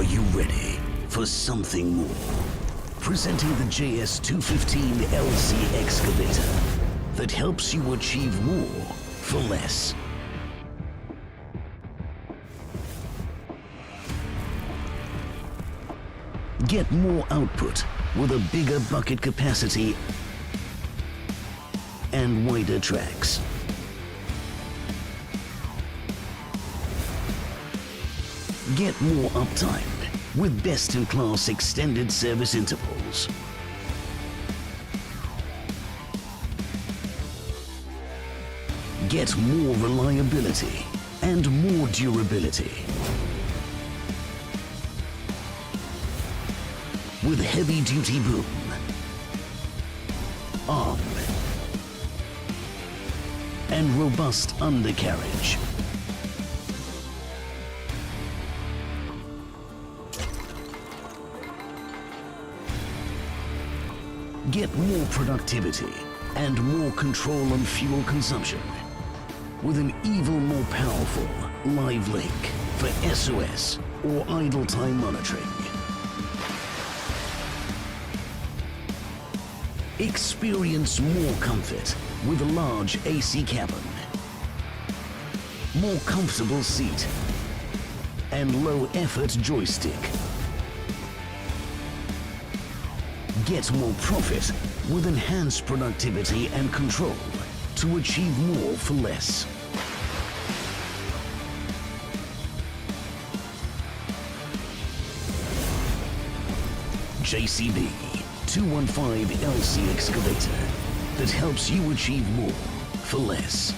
Are you ready for something more? Presenting the JS215 LC excavator that helps you achieve more for less. Get more output with a bigger bucket capacity and wider tracks. Get more uptime with best-in-class extended service intervals. Get more reliability and more durability. With heavy-duty boom, arm, and robust undercarriage. Get more productivity and more control on fuel consumption with an even more powerful live link for SOS or idle time monitoring. Experience more comfort with a large AC cabin, more comfortable seat, and low-effort joystick. Get more profit with enhanced productivity and control to achieve more for less. JCB 215 LC excavator that helps you achieve more for less.